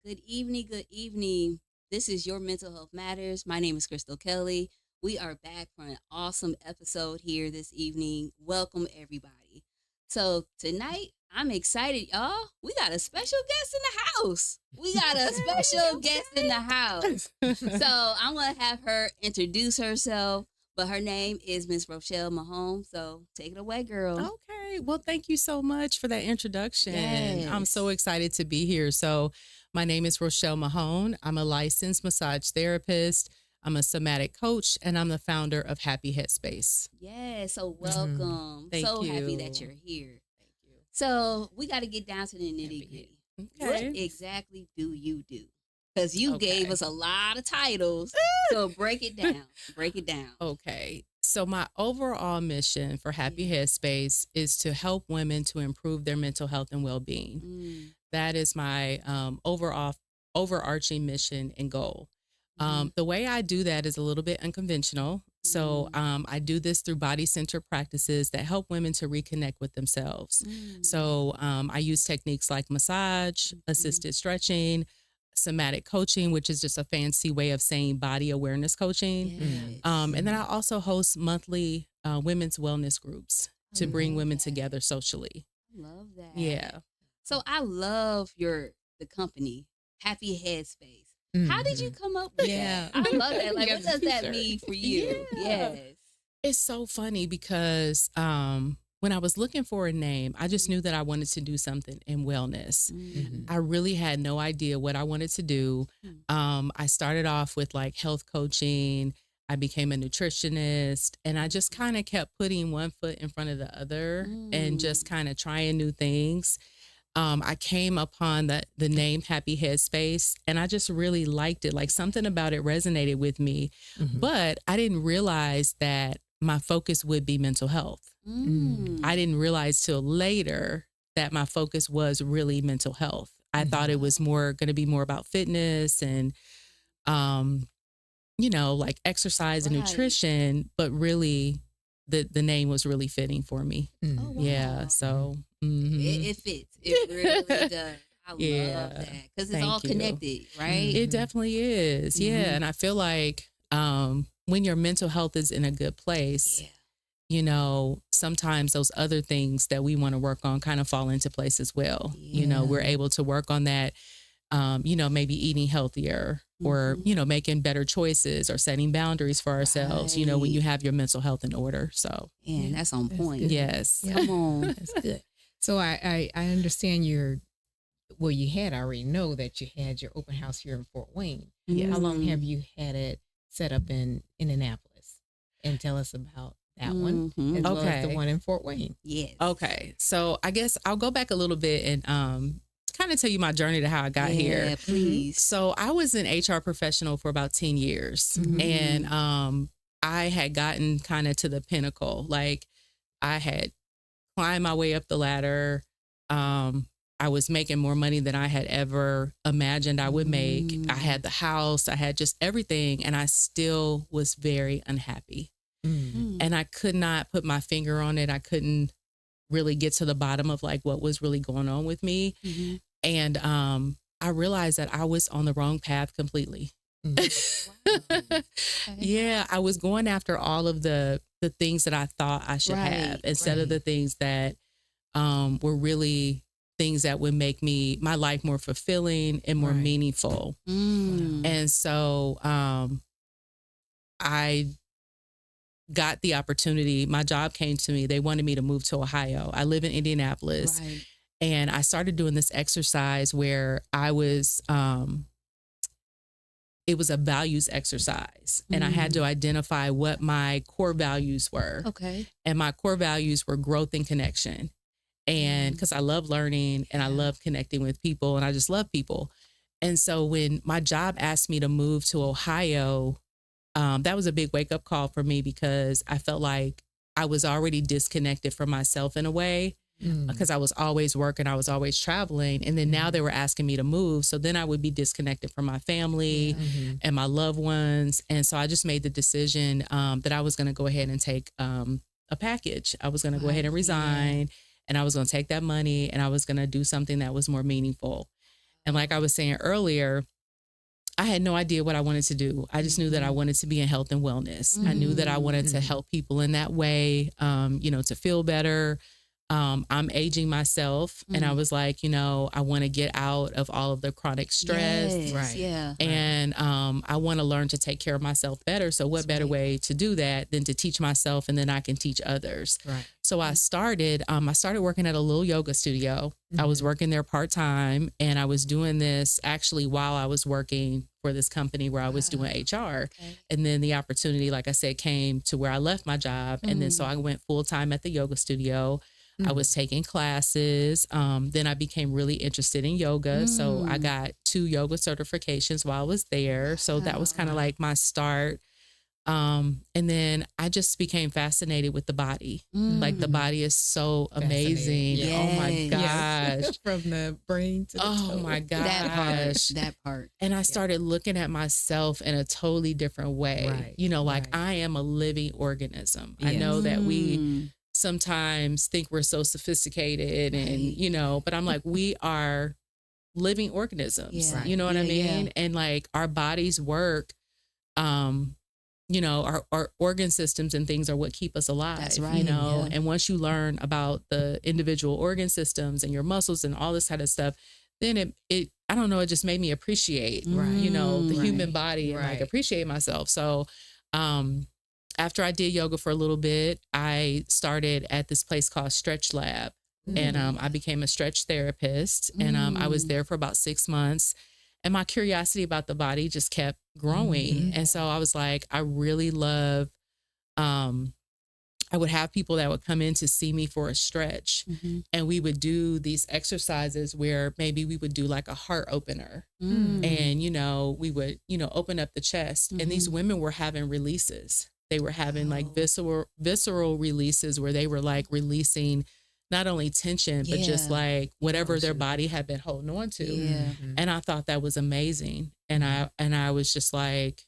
Good evening. Good evening. This is Your Mental Health Matters. My name is Crystal Kelly. We are back for an awesome episode here this evening. Welcome, everybody. So, tonight, I'm excited, y'all. We got a special guest in the house. We got a special guest in the house. So, I'm going to have her introduce herself, but her name is Miss Rochelle Mahone. So, take it away, girl. Okay. Well, thank you so much for that introduction. Yes. I'm so excited to be here. So, my name is Rochelle Mahone. I'm a licensed massage therapist. I'm a somatic coach, and I'm the founder of Happi Head Space. Yeah, so welcome. Thank so happy you. that you're here. Thank you. So we got to get down to the nitty gritty. Okay. What exactly do you do? Because you Okay. gave us a lot of titles. So break it down. Break it down. Okay. So, my overall mission for Happi Head Space is to help women to improve their mental health and well being. Mm. That is my overarching mission and goal. The way I do that is a little bit unconventional. So I do this through body-centered practices that help women to reconnect with themselves. So I use techniques like massage, assisted stretching, somatic coaching, which is just a fancy way of saying body awareness coaching. Yes. And then I also host monthly women's wellness groups to bring love women that. together socially. Love that. Yeah. So I love the company, Happi Head Space. How did you come up with Yeah. that? I love that. Like, You what got does the that t-shirt. mean for you? Yeah. Yes. It's so funny because when I was looking for a name, I just knew that I wanted to do something in wellness. I really had no idea what I wanted to do. I started off with like health coaching. I became a nutritionist, and I just kind of kept putting one foot in front of the other and just kind of trying new things. I came upon the name Happi Head Space, and I just really liked it. Like, something about it resonated with me, but I didn't realize that my focus would be mental health. I didn't realize till later that my focus was really mental health. I thought it was going to be more about fitness and, like exercise and Right. nutrition, but really the name was really fitting for me. Oh, wow. Yeah. So It fits. It really does. I Yeah. love that because it's Thank all you. connected, right? it definitely is. Yeah. And I feel like when your mental health is in a good place, Yeah. Sometimes those other things that we want to work on kind of fall into place as well. We're able to work on that, maybe eating healthier or, making better choices or setting boundaries for ourselves, when Right. you have your mental health in order. So, And that's on point. good. yes. Come on. That's good. So I understand you had already know that you had your open house here in Fort Wayne. Yes. How long have you had it set up in Indianapolis? And tell us about that one as well as the Okay. one in Fort Wayne. Yes. Okay. So I guess I'll go back a little bit and kind of tell you my journey to how I got here. Yeah, please. So I was an HR professional for about 10 years and I had gotten kind of to the pinnacle. Like, I had climbed my way up the ladder. I was making more money than I had ever imagined I would make. I had the house, I had just everything, and I still was very unhappy. And I could not put my finger on it. I couldn't really get to the bottom of like what was really going on with me. And I realized that I was on the wrong path completely. Yeah, I was going after all of the things that I thought I should have instead of the things that were really things that would make my life more fulfilling and more meaningful. And so I got the opportunity. My job came to me. They wanted me to move to Ohio. I live in Indianapolis. Right. And I started doing this exercise where I was, it was a values exercise. And I had to identify what my core values were. Okay. And my core values were growth and connection. And because I love learning and I love connecting with people and I just love people. And so when my job asked me to move to Ohio, that was a big wake up call for me because I felt like I was already disconnected from myself in a way because I was always working, I was always traveling. And then now they were asking me to move. So then I would be disconnected from my family and my loved ones. And so I just made the decision that I was going to go ahead and take a package. I was going to go ahead and resign and I was going to take that money and I was going to do something that was more meaningful. And like I was saying earlier, I had no idea what I wanted to do. I just knew that I wanted to be in health and wellness. I knew that I wanted to help people in that way, to feel better. I'm aging myself, and I was like, I want to get out of all of the chronic stress. Yes, Right. Yeah. And I want to learn to take care of myself better. So what better way to do that than to teach myself, and then I can teach others. Right. So I started working at a little yoga studio. I was working there part-time, and I was doing this actually while I was working for this company where I was doing HR. Okay. And then the opportunity, like I said, came to where I left my job. And then so I went full-time at the yoga studio. I was taking classes. Then I became really interested in yoga. So I got 2 yoga certifications while I was there. So that was kind of like my start. And then I just became fascinated with the body. Like the body is so amazing. Yes. Oh my Yes. gosh. From the brain to the Oh toe. my gosh. That part. And I started looking at myself in a totally different way. Right. Like Right. I am a living organism. I Yes. know that we sometimes think we're so sophisticated and, but I'm like, we are living organisms. Yeah. You know what I Yeah, mean? yeah. And like our bodies work, our organ systems and things are what keep us alive. That's right, yeah. And once you learn about the individual organ systems and your muscles and all this kind of stuff, then it I don't know, it just made me appreciate, the human body and like Right. appreciate myself. So, after I did yoga for a little bit, I started at this place called Stretch Lab. And I became a stretch therapist. And I was there for about 6 months. And my curiosity about the body just kept growing. And so I was like, I really love, I would have people that would come in to see me for a stretch. And we would do these exercises where maybe we would do like a heart opener. And, we would, open up the chest. And these women were having releases. They were having like visceral releases where they were like releasing not only tension, but just like whatever their body had been holding on to. Yeah. And I thought that was amazing. And I was just like,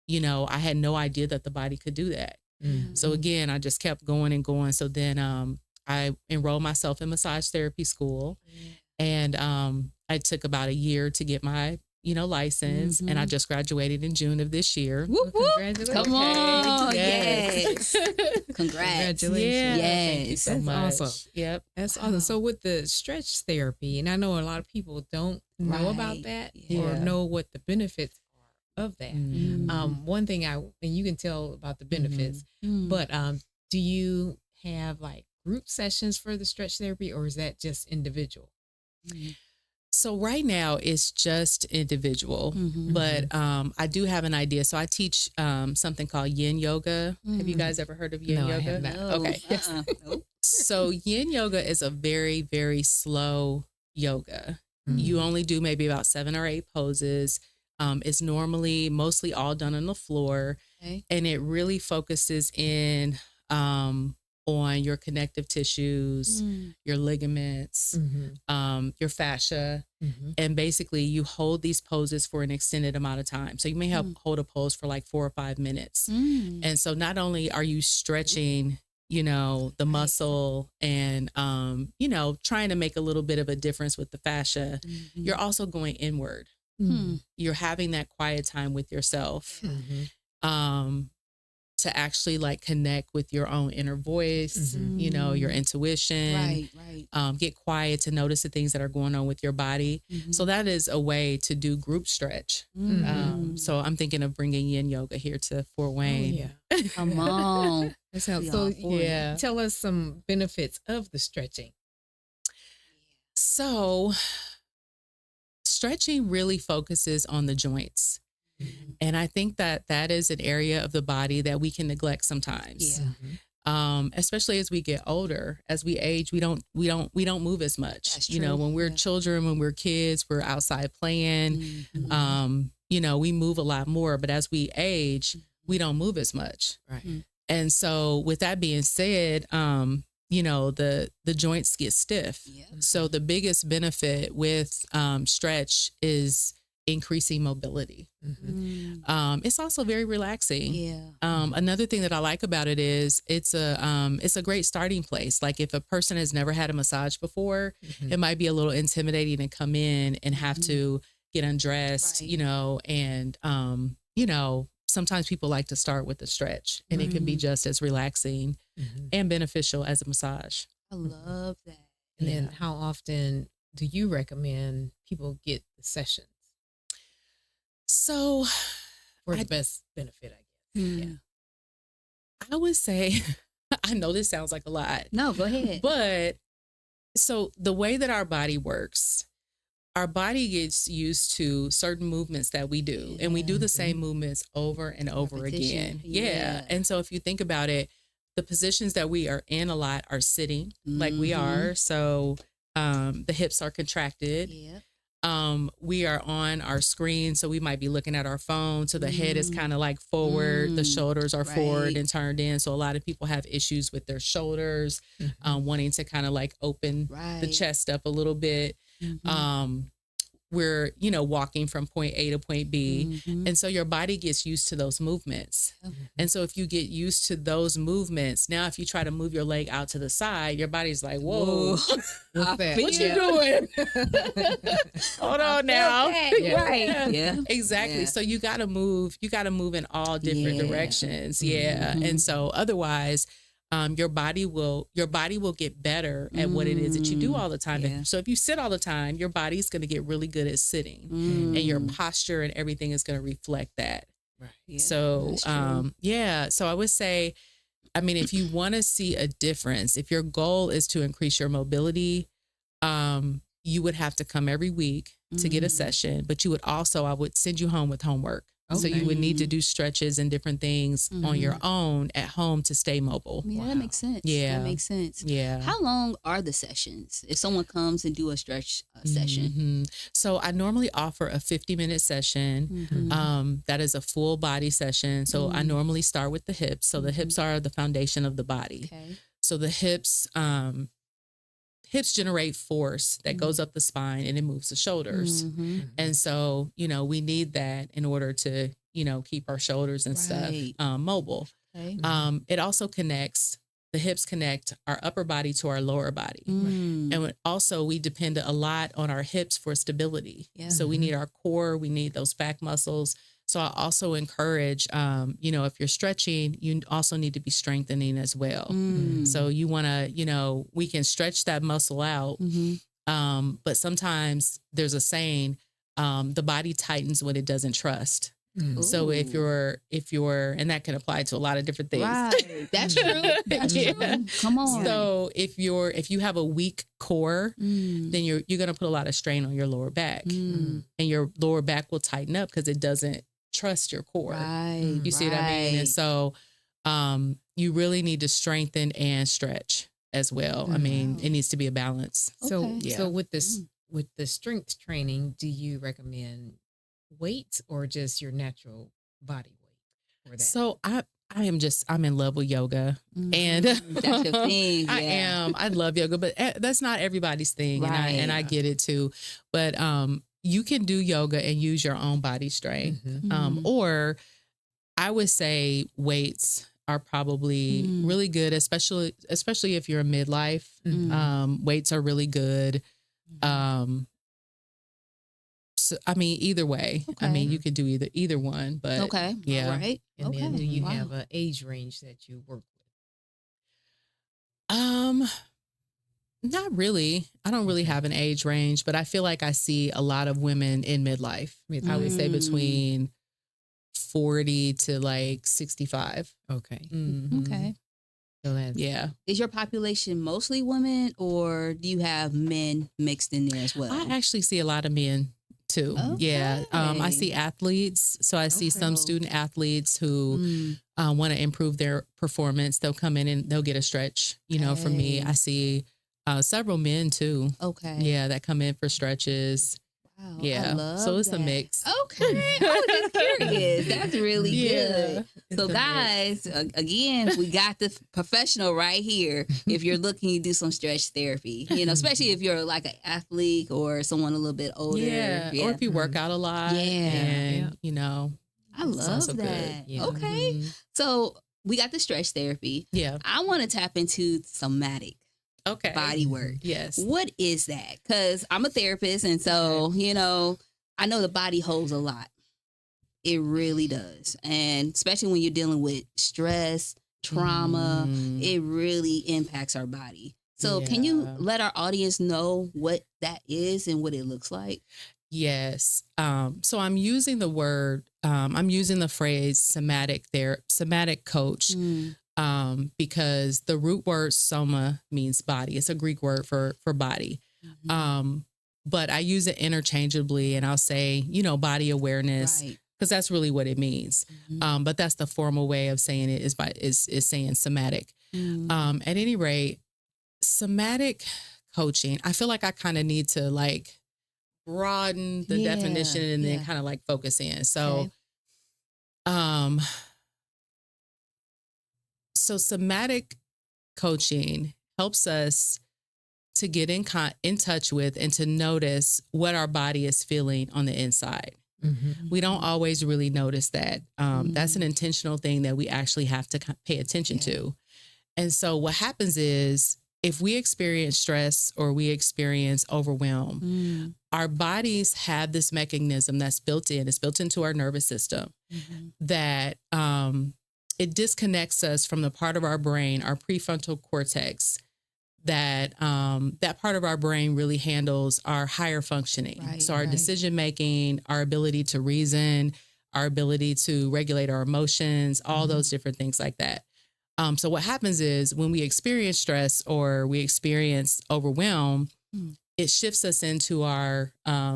I had no idea that the body could do that. So again, I just kept going and going. So then I enrolled myself in massage therapy school. And I took about a year to get my license, and I just graduated in June of this year. Whoop, whoop. Congratulations. Come on. Yes. Yes. Congrats. Congratulations. Yes. Thank you so That's much. awesome. Yep. That's awesome. So with the stretch therapy, and I know a lot of people don't know about Right. that Yeah. or know what the benefits are of that. One thing and you can tell about the benefits, but do you have like group sessions for the stretch therapy, or is that just individual? So right now it's just individual, but I do have an idea. So I teach something called yin yoga. Have you guys ever heard of yin No, I yoga? have not. No. Okay. Nope. So yin yoga is a very, very slow yoga. You only do maybe about 7 or 8 poses. It's normally mostly all done on the floor. Okay. And it really focuses in on your connective tissues, your ligaments, your fascia. And basically you hold these poses for an extended amount of time. So you may hold a pose for like 4 or 5 minutes. And so not only are you stretching, the muscle and, trying to make a little bit of a difference with the fascia, you're also going inward. You're having that quiet time with yourself. To actually like connect with your own inner voice, your intuition, Right. get quiet to notice the things that are going on with your body. So that is a way to do group stretch. So I'm thinking of bringing yin yoga here to Fort Wayne. Come on. That sounds We so. all for it. Yeah. Tell us some benefits of the stretching. So stretching really focuses on the joints. And I think that that is an area of the body that we can neglect sometimes. Yeah. Especially as we get older, as we age, we don't move as much. That's You know, true. when we're Yeah. children, when we're kids, we're outside playing. We move a lot more, but as we age, we don't move as much. Right. And so with that being said, the joints get stiff. Yeah. So the biggest benefit with stretch is increasing mobility. It's also very relaxing. Yeah. Another thing that I like about it is it's a great starting place. Like if a person has never had a massage before, it might be a little intimidating to come in and have to get undressed, Right. you know, and you know, sometimes people like to start with a stretch, and it can be just as relaxing and beneficial as a massage. I love that. And then how often do you recommend people get the sessions So for the best benefit, I guess? Yeah. I would say, I know this sounds like a lot, No, go ahead. but so the way that our body works, our body gets used to certain movements that we do, and we do the same movements over and over again. Repetition. Yeah. And so if you think about it, the positions that we are in a lot are sitting like we are. So the hips are contracted. Yeah. We are on our screen, so we might be looking at our phone. So the head is kind of like forward, the shoulders are forward and turned in. So a lot of people have issues with their shoulders, wanting to kind of like open the chest up a little bit. We're, you know, walking from point A to point B. And so your body gets used to those movements. And so if you get used to those movements, now if you try to move your leg out to the side, your body's like, whoa, What's that? what you doing? Hold on now. Right. Yeah. Exactly. Yeah. So you got to move in all different directions. And so otherwise, your body will get better at what it is that you do all the time. So if you sit all the time, your body's going to get really good at sitting, and your posture and everything is going to reflect that. Right. Yeah, So, so I would say, I mean, if you want to see a difference, if your goal is to increase your mobility, you would have to come every week to get a session, but you would also, I would send you home with homework. So you would need to do stretches and different things on your own at home to stay mobile. Yeah, that makes sense. Yeah. That makes sense. Yeah. How long are the sessions if someone comes and do a stretch session? So I normally offer a 50-minute session. That is a full body session. So I normally start with the hips. So the hips are the foundation of the body. Okay. So the hips generate force that goes up the spine and it moves the shoulders. And so, you know, we need that in order to, you know, keep our shoulders and stuff mobile. Okay. It also connects, the hips connect our upper body to our lower body. And also we depend a lot on our hips for stability. Yeah. So we need our core, we need those back muscles. So I also encourage, you know, if you're stretching, you also need to be strengthening as well. So you want to, you know, we can stretch that muscle out. But sometimes there's a saying, the body tightens when it doesn't trust. So if you're, and that can apply to a lot of different things. Right. That's true. That's true. Come on. So if you have a weak core, then you're going to put a lot of strain on your lower back, and your lower back will tighten up because it doesn't trust your core. Right. You see what I mean? And so, you really need to strengthen and stretch as well. I mean, it needs to be a balance. So with this, with the strength training, do you recommend weights or just your natural body weight for that? So I'm in love with yoga, and that's your thing. Yeah. I am. I love yoga, but that's not everybody's thing, Right. and I get it too. But you can do yoga and use your own body strength, or I would say weights are probably really good, especially if you're a midlife. Weights are really good. So, I mean, either way. I mean, you can do either one, but yeah. All right. And then do you have an age range that you work with? Not really. I don't really have an age range, but I feel like I see a lot of women in midlife. I would say between 40 to like 65. Okay. Okay. So that's, Yeah. Is your population mostly women, or do you have men mixed in there as well? I actually see a lot of men too. Yeah. I see athletes. So I see some student athletes who want to improve their performance. They'll come in and they'll get a stretch, you know, from me. I see several men too. Okay. Yeah, that come in for stretches. Wow, I Yeah. love So it's that. a mix. Okay. I was just curious. That's really good. It's So, a mix. guys, again, we got the professional right here. If you're looking to do some stretch therapy, especially if you're like an athlete or someone a little bit older. Yeah. Or if you work out a lot. Yeah. And, I it's love also that. good. Yeah. Okay. Mhm. So, we got the stretch therapy. Yeah. I want to tap into somatic Okay. body work. Yes. What is that? Because I'm a therapist, and so, I know the body holds a lot. It really does. And especially when you're dealing with stress, trauma, it really impacts our body. So can you Yeah. let our audience know what that is and what it looks like? Yes. So I'm using the phrase somatic coach, because the root word soma means body. It's a Greek word for body. But I use it interchangeably, and I'll say, body awareness, Right. because that's really what it means. But that's the formal way of saying it is saying somatic. At any rate, somatic coaching, I feel like I kind of need to like broaden the definition and then kind of like focus in. So, so somatic coaching helps us to get in touch with and to notice what our body is feeling on the inside. We don't always really notice that. That's an intentional thing that we actually have to pay attention to. And so what happens is, if we experience stress or we experience overwhelm, our bodies have this mechanism that's built in. It's built into our nervous system that it disconnects us from the part of our brain, our prefrontal cortex, that part of our brain really handles our higher functioning. Right, so our decision making, our ability to reason, our ability to regulate our emotions, all those different things like that. So what happens is, when we experience stress or we experience overwhelm, it shifts us into our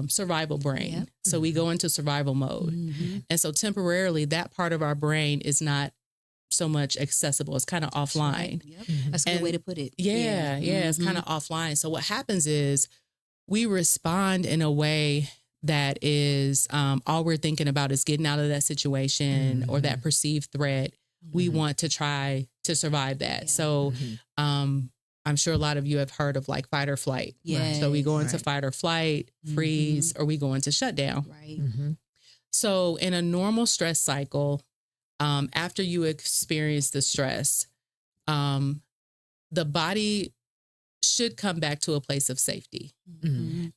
survival brain. So we go into survival mode. And so temporarily, that part of our brain is not so much accessible. It's kind of offline. That's a good way to put it. Yeah. It's kind of offline. So what happens is, we respond in a way that is all we're thinking about is getting out of that situation or that perceived threat. We want to try to survive that. So I'm sure a lot of you have heard of like fight or flight. So we go into fight or flight, freeze, or we go into shutdown. So in a normal stress cycle, after you experience the stress, the body should come back to a place of safety.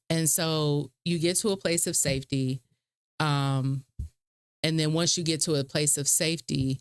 And so you get to a place of safety. And then once you get to a place of safety,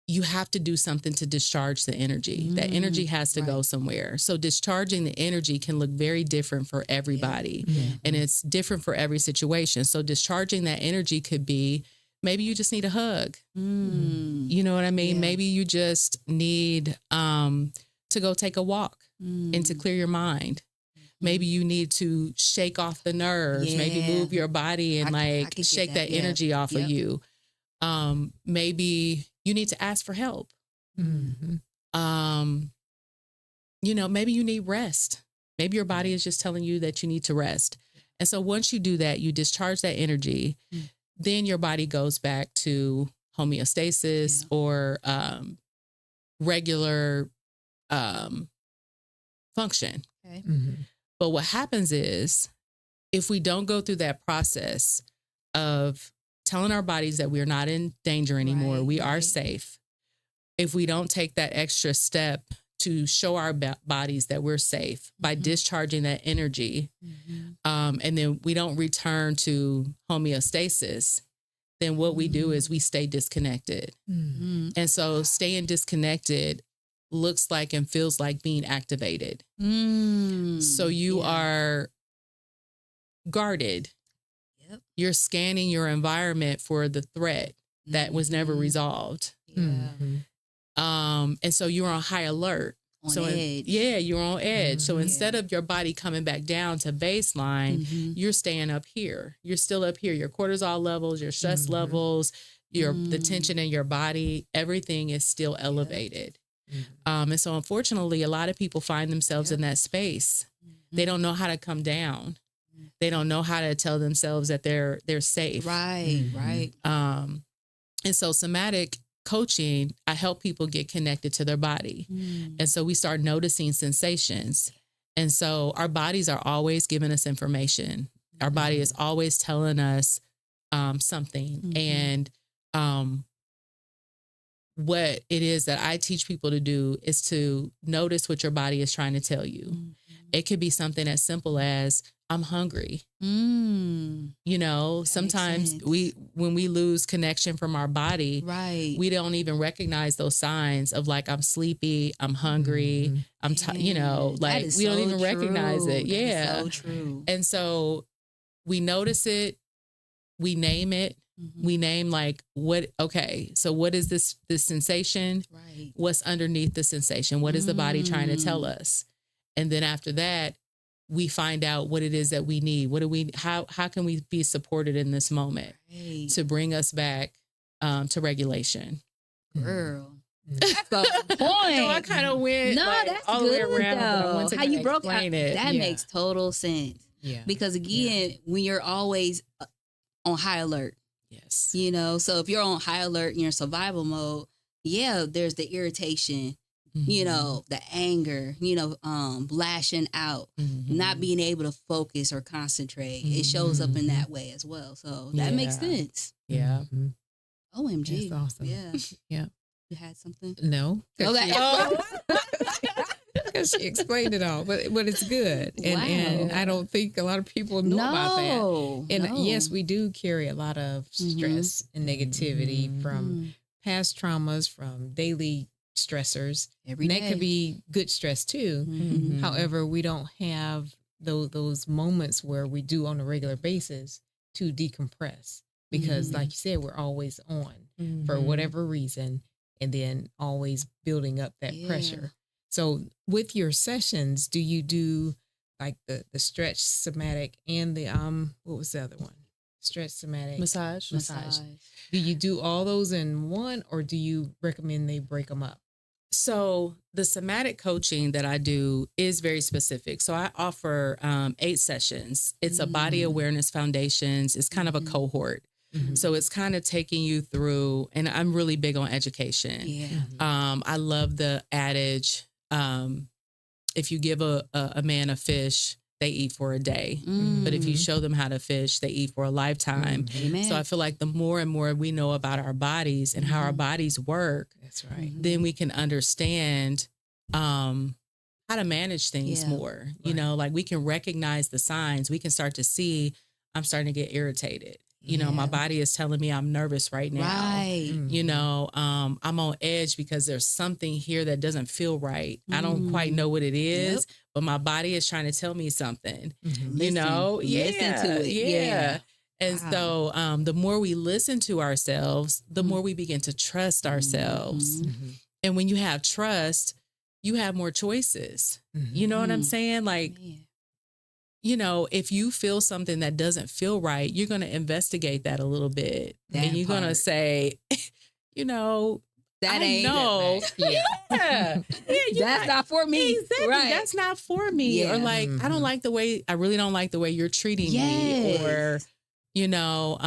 you have to do something to discharge the energy. That energy has to go somewhere. So discharging the energy can look very different for everybody. And it's different for every situation. So discharging that energy could be, maybe you just need a hug. You know what I mean? Maybe you just need to go take a walk and to clear your mind. Maybe you need to shake off the nerves, maybe move your body and I shake that energy off of you. Maybe you need to ask for help. Maybe you need rest. Maybe your body is just telling you that you need to rest. And so once you do that, you discharge that energy, then your body goes back to homeostasis or regular function. But what happens is, if we don't go through that process of telling our bodies that we're not in danger anymore, we are safe. If we don't take that extra step to show our bodies that we're safe by discharging that energy, and then we don't return to homeostasis, then what we do is we stay disconnected. And so staying disconnected looks like and feels like being activated. So you are guarded. You're scanning your environment for the threat that was never resolved. And so you're on high alert. Edge. You're on edge. So instead of your body coming back down to baseline, you're staying up here. You're still up here. Your cortisol levels, your stress levels, the tension in your body, everything is still elevated. And so unfortunately, a lot of people find themselves in that space They don't know how to come down. They don't know how to tell themselves that they're safe. Right, right. And so somatic coaching, I help people get connected to their body. And so we start noticing sensations. And so our bodies are always giving us information. Our body is always telling us something. And what it is that I teach people to do is to notice what your body is trying to tell you. It could be something as simple as, I'm hungry. You know, sometimes when we lose connection from our body, we don't even recognize those signs of like, I'm sleepy, I'm hungry, I'm you know, like we don't even recognize it. Yeah. So true. And so we notice it, we name it, we name like so what is this sensation? Right. What's underneath the sensation? What is the body trying to tell us? And then after that, we find out what it is that we need. How can we be supported in this moment to bring us back to regulation? Girl. That's the point. No, I kind of went that's all good, the way around. But I want to how you broke it. That makes total sense. Yeah. Because again, when you're always on high alert. Yes. You know, so if you're on high alert in your survival mode, there's the irritation, you know, the anger, you know, lashing out, not being able to focus or concentrate. It shows up in that way as well. So that makes sense. Yeah. OMG. That's awesome. Yeah. Yeah. You had something? No. Okay. Because she explained it all, but it's good, and I don't think a lot of people know about that. And yes, we do carry a lot of stress and negativity from past traumas, from daily stressors. Every day. That could be good stress too. However, we don't have those moments where we do on a regular basis to decompress, because like you said, we're always on for whatever reason, and then always building up that pressure. So with your sessions, do you do like the stretch, somatic, and the what was the other one? Stretch, somatic, massage. Do you do all those in one, or do you recommend they break them up? So the somatic coaching that I do is very specific. So I offer 8 sessions. It's a body awareness foundations. It's kind of a cohort. So it's kind of taking you through, and I'm really big on education. I love the adage, if you give a man a fish, they eat for a day. But if you show them how to fish, they eat for a lifetime. So I feel like the more and more we know about our bodies and how our bodies work, that's right, then we can understand how to manage things more. You know, like we can recognize the signs. We can start to see, I'm starting to get irritated. You know, my body is telling me I'm nervous right now. You know, I'm on edge because there's something here that doesn't feel right. I don't quite know what it is, but my body is trying to tell me something. You know, listen to it. And so the more we listen to ourselves, the more we begin to trust ourselves. And when you have trust, you have more choices. You know what I'm saying? Like, you know, if you feel something that doesn't feel right, you're going to investigate that a little bit. And you're going to say, you know, that ain't that's not for me. Exactly. Right. That's not for me. Or like, I really don't like the way you're treating me. Or, you know,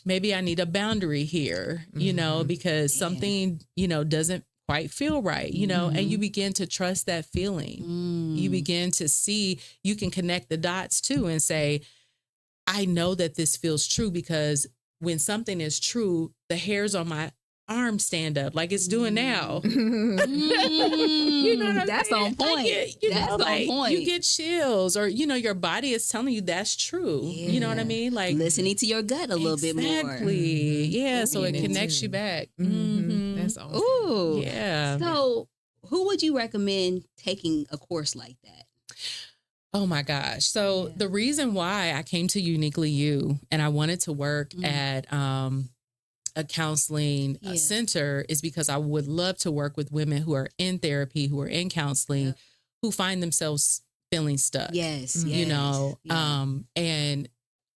maybe I need a boundary here, you know, because something, you know, doesn't quite feel right, you know, and you begin to trust that feeling. You begin to see, you can connect the dots too and say, I know that this feels true, because when something is true, the hairs on my arm stand up like it's doing now. You know what I'm that's saying? on point. That's on point. You get chills, or, you know, your body is telling you that's true. You know what I mean? Like listening to your gut a little bit more. Exactly. Yeah. So it connects you back. That's awesome. Ooh. Yeah. So who would you recommend taking a course like that? Oh my gosh. So the reason why I came to Uniquely You and I wanted to work at a counseling center is because I would love to work with women who are in therapy, who are in counseling, who find themselves feeling stuck. You know, and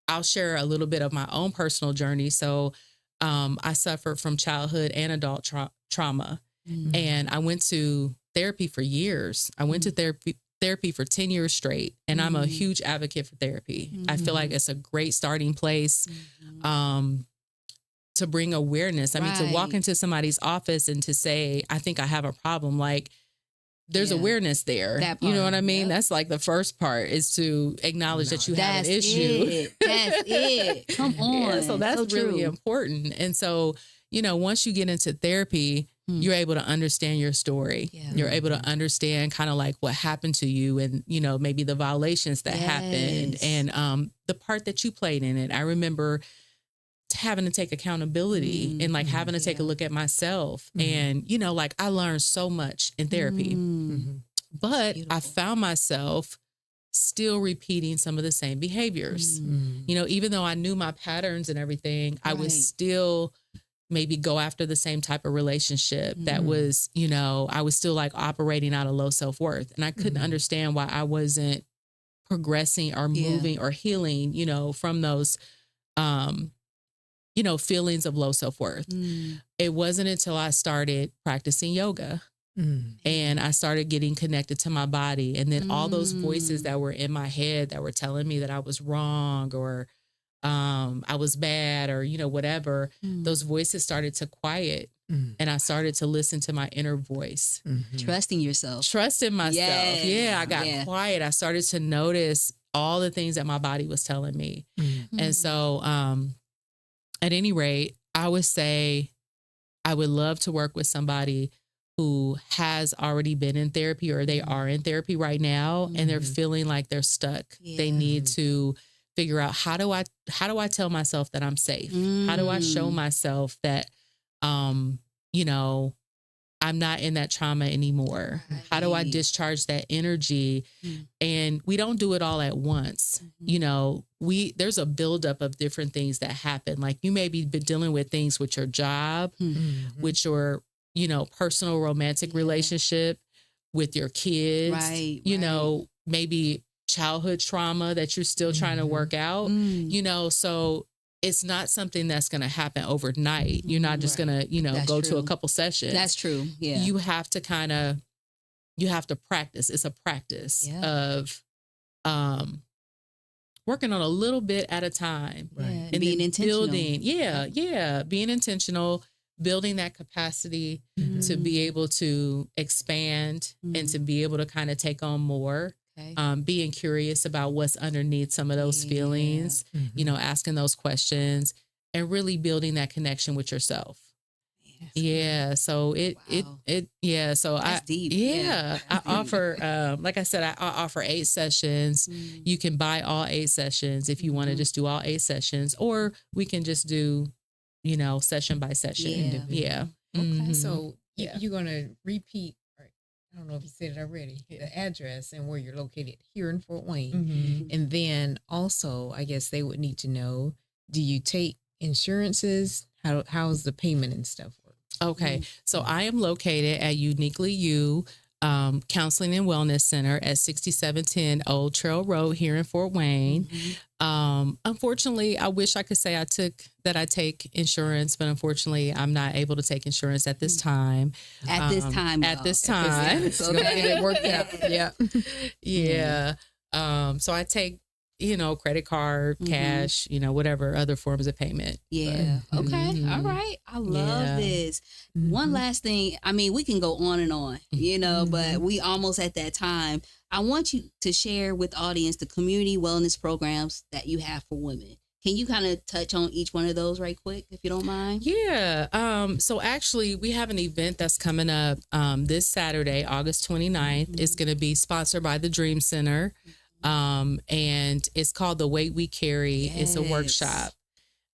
I'll share a little bit of my own personal journey. So I suffered from childhood and adult trauma, and I went to therapy for years. I went to therapy for 10 years straight, and I'm a huge advocate for therapy. I feel like it's a great starting place to bring awareness. I mean, to walk into somebody's office and to say, I think I have a problem, like, there's awareness there. You know what I mean? That's like the first part, is to acknowledge that you have an issue. That's it. Come on. Yeah, so that's so really important. And so, you know, once you get into therapy, you're able to understand your story. Yeah. You're able to understand kind of like what happened to you, and, you know, maybe the violations that happened, and the part that you played in it. I remember having to take accountability and like having to take a look at myself. And, you know, like, I learned so much in therapy, but I found myself still repeating some of the same behaviors. You know, even though I knew my patterns and everything, I would still maybe go after the same type of relationship that was, you know, I was still like operating out of low self-worth. And I couldn't understand why I wasn't progressing or moving or healing, you know, from those, you know, feelings of low self-worth. It wasn't until I started practicing yoga and I started getting connected to my body. And then all those voices that were in my head that were telling me that I was wrong, or I was bad, or, you know, whatever, those voices started to quiet. And I started to listen to my inner voice. Trusting yourself. Trusting myself. Yeah, I got quiet. I started to notice all the things that my body was telling me. And so at any rate, I would say I would love to work with somebody who has already been in therapy, or they are in therapy right now, and they're feeling like they're stuck. They need to figure out, how do I tell myself that I'm safe? How do I show myself that, you know, I'm not in that trauma anymore? How do I discharge that energy? And we don't do it all at once. You know, there's a buildup of different things that happen. Like, you may be dealing with things with your job, with your, you know, personal romantic relationship, with your kids, you know, maybe childhood trauma that you're still trying to work out, you know, so it's not something that's going to happen overnight. You're not just going to, you know, go to a couple sessions. That's true. Yeah. You have to you have to practice. It's a practice of working on a little bit at a time. And being intentional. Being intentional, building that capacity to be able to expand and to be able to kind of take on more. Being curious about what's underneath some of those feelings, you know, asking those questions, and really building that connection with yourself. So so that's deep. I offer, like I said, I offer 8 sessions. You can buy all 8 sessions if you want to just do all 8 sessions, or we can just do, you know, session by session. Okay. So you're going to repeat, I don't know if you said it already, the address and where you're located here in Fort Wayne. And then also, I guess they would need to know, do you take insurances? How's the payment and stuff work? Okay. So I am located at Uniquely You Counseling and Wellness Center at 6710 Old Trail Road here in Fort Wayne. Unfortunately, I wish I could say I take insurance, but unfortunately, I'm not able to take insurance at this time. At this time. So get it worked out. So I take, you know, credit card, cash, you know, whatever other forms of payment. Okay. All right. I love this. One last thing. I mean, we can go on and on, you know, but we almost at that time. I want you to share with the audience the community wellness programs that you have for women. Can you kind of touch on each one of those right quick, if you don't mind? So actually, we have an event that's coming up this Saturday, August 29th. It's going to be sponsored by the Dream Center. And it's called The Weight We Carry. It's a workshop.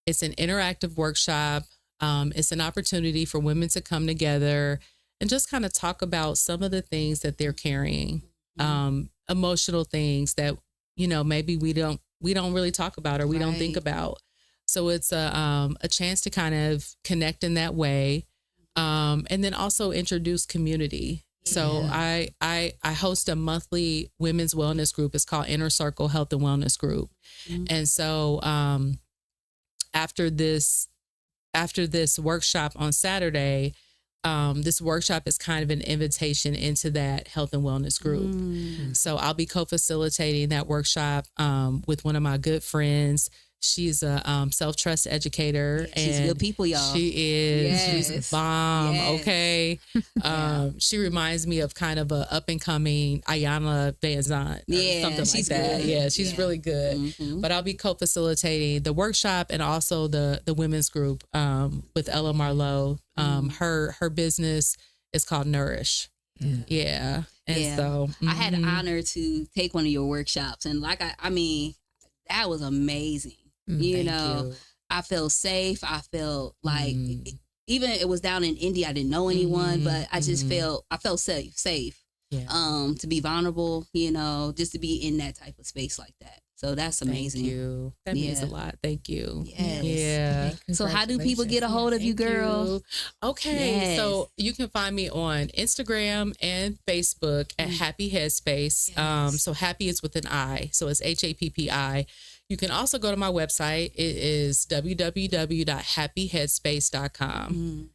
It's an interactive workshop. It's an opportunity for women to come together and just kind of talk about some of the things that they're carrying, emotional things that, you know, maybe we don't really talk about, or we don't think about. So it's a chance to kind of connect in that way. And then also introduce community. So I host a monthly women's wellness group. It's called Inner Circle Health and Wellness Group. And so after this workshop on Saturday, this workshop is kind of an invitation into that health and wellness group. So I'll be co-facilitating that workshop with one of my good friends. She's a self-trust educator. Yeah, she's good people, y'all. She is. Yes. She's a bomb. Yes. Okay. She reminds me of kind of a up-and-coming Ayanna Van Zant. Yeah, something she's like that. good. Yeah, she's really good. But I'll be co-facilitating the workshop and also the women's group with Ella Marlowe. Her business is called Nourish. Yeah. And so I had the honor to take one of your workshops, and I mean, that was amazing. You know, I felt safe. I felt like, even it was down in India, I didn't know anyone, but I just I felt safe. Yeah. To be vulnerable, you know, just to be in that type of space like that. So that's amazing. Thank you. That means a lot. Thank you. Yes. Yeah. So how do people get a hold of you, girl? Okay. So you can find me on Instagram and Facebook at Happi Head Space. So Happi is with an I. So it's HAPPI. You can also go to my website. It is www.happiheadspace.com.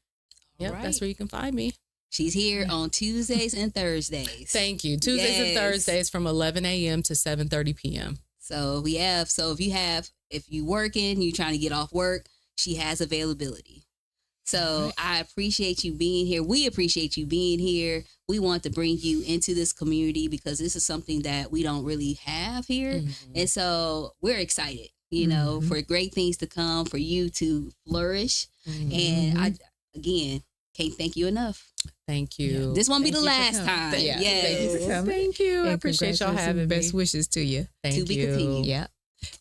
Yep, that's where you can find me. She's here on Tuesdays and Thursdays. Thank you. Tuesdays and Thursdays from 11 a.m. to 7:30 p.m. So if you working, you trying to get off work, she has availability. So I appreciate you being here. We appreciate you being here. We want to bring you into this community because this is something that we don't really have here. And so we're excited, you know, for great things to come, for you to flourish. And I, again, can't thank you enough. Thank you. Yeah. This won't be the last time. Thank you. I appreciate y'all having me. Best wishes to you. Thank you. To be continued. Yeah.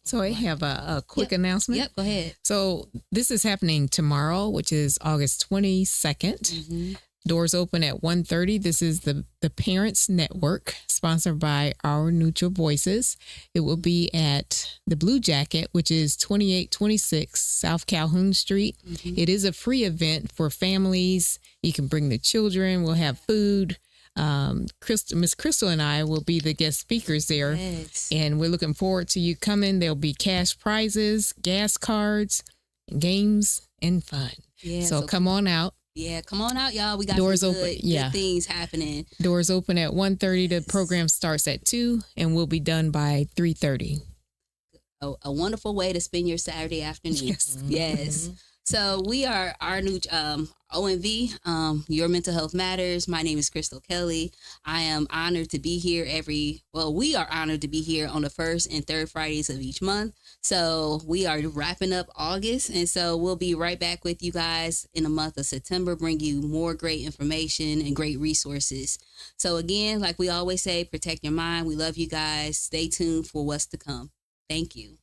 So I have a quick announcement. Yep, go ahead. So this is happening tomorrow, which is August 22nd. Doors open at 1:30. This is the Parents Network, sponsored by Our Neutral Voices. It will be at the Blue Jacket, which is 2826 South Calhoun Street. It is a free event for families. You can bring the children. We'll have food. Miss Crystal and I will be the guest speakers there. And we're looking forward to you coming. There'll be cash prizes, gas cards, games, and fun. Yeah, so come on out. Yeah, come on out, y'all. We got doors some open. Good things happening. Doors open at 1:30. The program starts at 2, and we'll be done by 3:30. A wonderful way to spend your Saturday afternoon. Yes. So we are our new OMV, Your Mental Health Matters. My name is Crystal Kelly. I am honored to be here we are honored to be here on the first and third Fridays of each month. So we are wrapping up August. And so we'll be right back with you guys in the month of September, bring you more great information and great resources. So again, like we always say, protect your mind. We love you guys. Stay tuned for what's to come. Thank you.